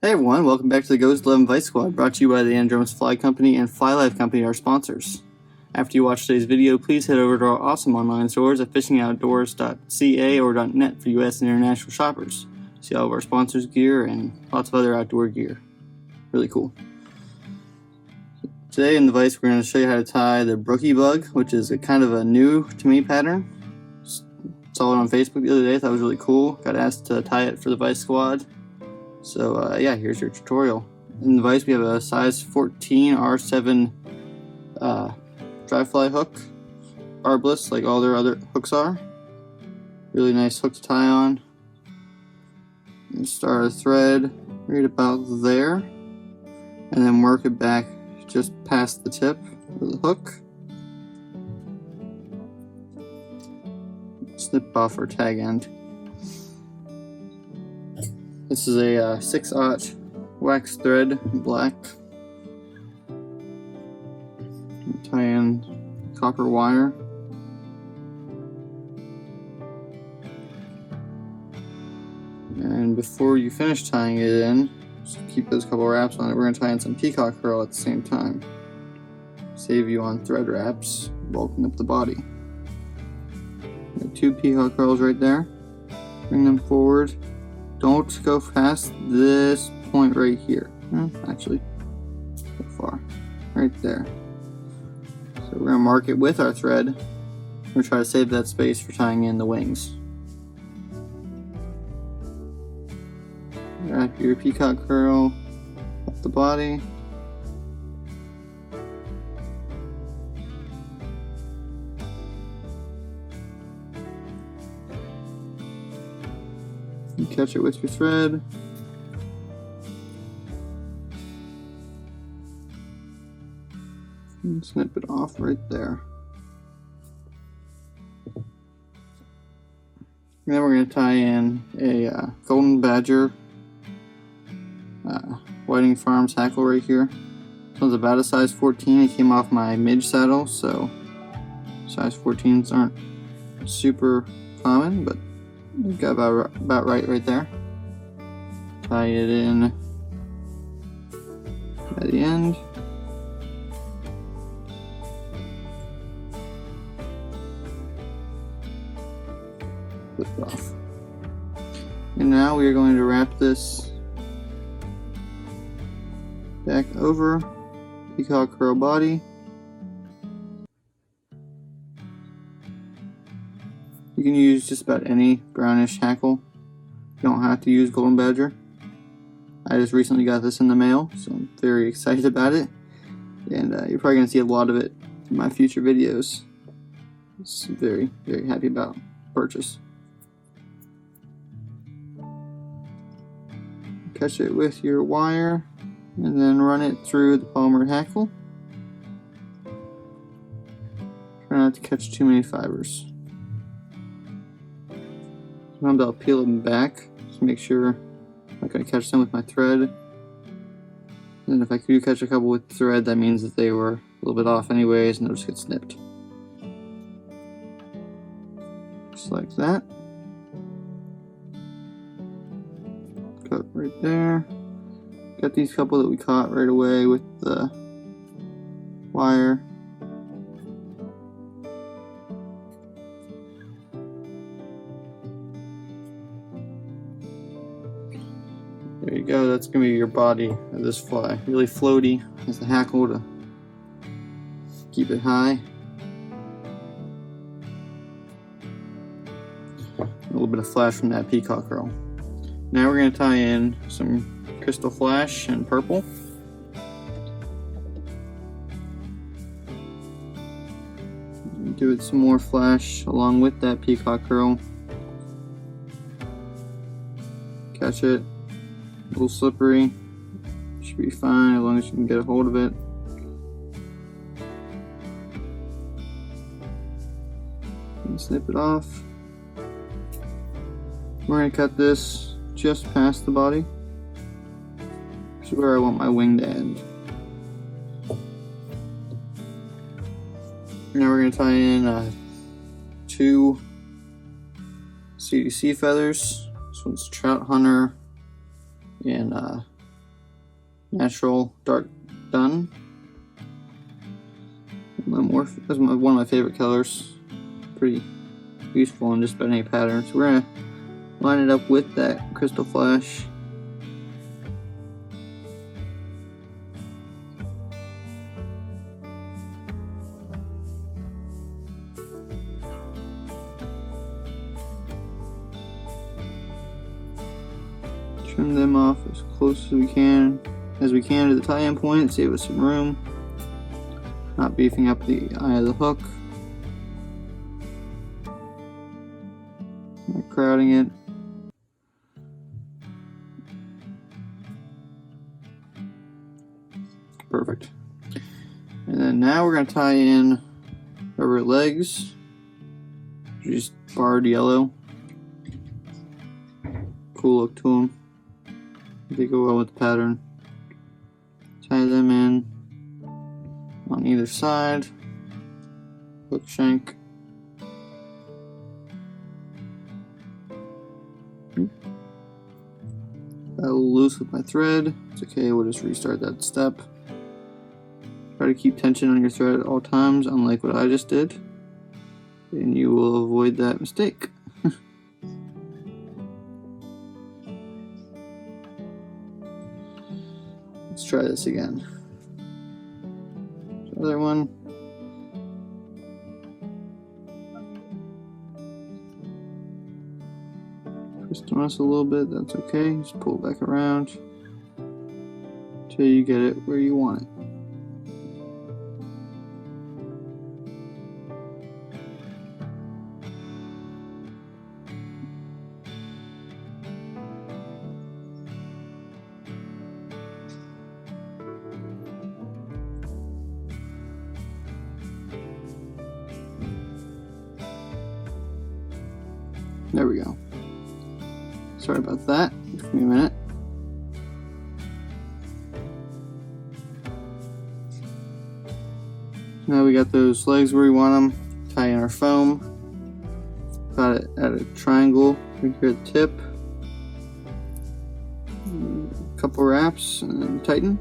Hey everyone, welcome back to the Ghost 11 Vice Squad, brought to you by the Andromeda's Fly Company and Fly Life Company, our sponsors. After you watch today's video, please head over to our awesome online stores at fishingoutdoors.ca or .net for US and international shoppers. See all of our sponsors' gear and lots of other outdoor gear. Really cool. Today in the Vice, we're going to show you how to tie the Brookie bug, which is a kind of a new to me pattern. Saw it on Facebook the other day, thought it was really cool. Got asked to tie it for the Vice Squad. So yeah, here's your tutorial. In the Vise we have a size 14 R7 dry fly hook, barbless like all their other hooks are. Really nice hook to tie on. And start a thread right about there, and then work it back just past the tip of the hook. Snip off our tag end. This is a 6/0 wax thread in black. Tie in copper wire. And before you finish tying it in, just keep those couple wraps on it. We're going to tie in some Peacock herl at the same time. Save you on thread wraps, bulking up the body. Got 2 Peacock herls right there. Bring them forward. Don't go past this point right here. Actually, so far. Right there. So we're going to mark it with our thread. We're going to try to save that space for tying in the wings. Wrap your Peacock herl up the body. You catch it with your thread. And snip it off right there. And then we're going to tie in a golden badger Whiting Farms hackle right here. This one's about a size 14. It came off my midge saddle, so size 14s aren't super common, but we've got about right there. Tie it in at the end. Flip it off. And now we are going to wrap this back over Peacock herl body. You can use just about any brownish hackle. You don't have to use golden badger. I just recently got this in the mail, so I'm very excited about it. And you're probably going to see a lot of it in my future videos. It's very, very happy about purchase. Catch it with your wire and then run it through the polymer hackle. Try not to catch too many fibers. Sometimes I'll peel them back to make sure I'm not going to catch them with my thread. And if I do catch a couple with thread, that means that they were a little bit off anyways and they'll just get snipped. Just like that. Cut right there. Got these couple that we caught right away with the wire. There you go, that's going to be your body of this fly. Really floaty. Has the hackle to keep it high. A little bit of flash from that Peacock herl. Now we're going to tie in some crystal flash and purple. Give it some more flash along with that Peacock herl. Catch it. A little slippery. Should be fine as long as you can get a hold of it. And snip it off. We're going to cut this just past the body. This is where I want my wing to end. Now we're going to tie in 2 CDC feathers. This one's Trout Hunter and natural dark dun. That's one of my favorite colors. Pretty useful in just about any pattern. So we're gonna line it up with that crystal flash. Trim them off as close as we can to the tie-in point, save us some room. Not beefing up the eye of the hook. Not crowding it. Perfect. And then now we're going to tie in our legs. Just barred yellow. Cool look to them. They go well with the pattern. Tie them in on either side. Hook shank. Got a little loose with my thread. It's okay, we'll just restart that step. Try to keep tension on your thread at all times, unlike what I just did, and you will avoid that mistake. Let's try this again. Other one. Twist on us a little bit, that's okay. Just pull it back around until you get it where you want it. There we go. Sorry about that. Give me a minute. Now we got those legs where we want them. Tie in our foam. Got it at a triangle right here at the tip. A couple wraps and then tighten.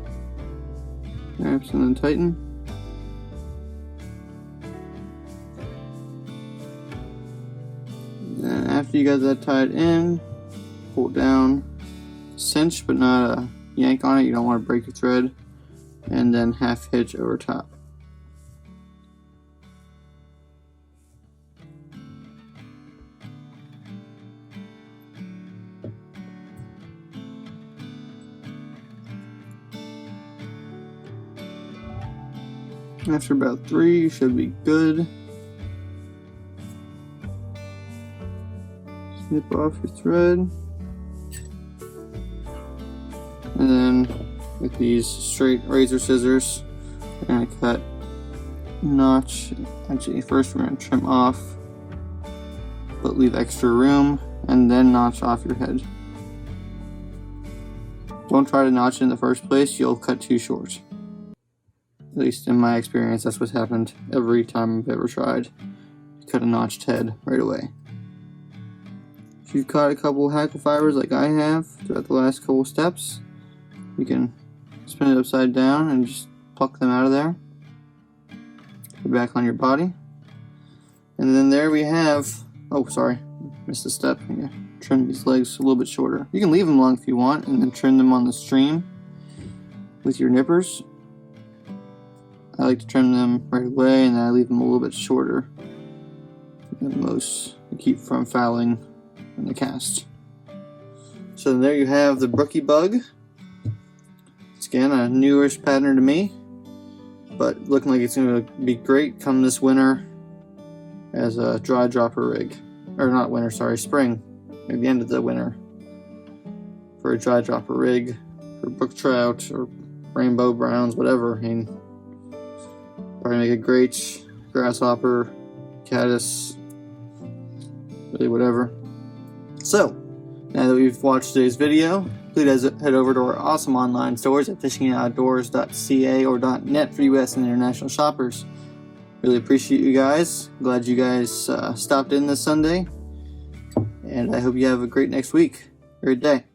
Wraps and then tighten. And after you got that tied in, pull it down, cinch but not a yank on it, you don't want to break your thread, and then half hitch over top. After about 3, you should be good. Snip off your thread. And then with these straight razor scissors, we're going to cut notch. Actually, first we're going to trim off, but leave extra room, and then notch off your head. Don't try to notch it in the first place, you'll cut too short. At least in my experience, that's what's happened every time I've ever tried to cut a notched head right away. If you've caught a couple hackle fibers like I have throughout the last couple steps, you can spin it upside down and just pluck them out of there. Put it back on your body. And then there we have, oh sorry, missed a step. Yeah, trim these legs a little bit shorter. You can leave them long if you want and then trim them on the stream with your nippers. I like to trim them right away and then I leave them a little bit shorter than most to keep from fouling in the cast. So there you have the Brookie bug. It's again a newish pattern to me, but looking like it's going to be great come this winter as a dry dropper rig. Or not winter, sorry, spring. At the end of the winter. For a dry dropper rig, for brook trout or rainbow browns, whatever. I mean, probably make a great grasshopper, caddis, really whatever. So, now that we've watched today's video, please head over to our awesome online stores at fishingoutdoors.ca or .net for US and international shoppers. Really appreciate you guys. Glad you guys stopped in this Sunday. And I hope you have a great next week. Great day.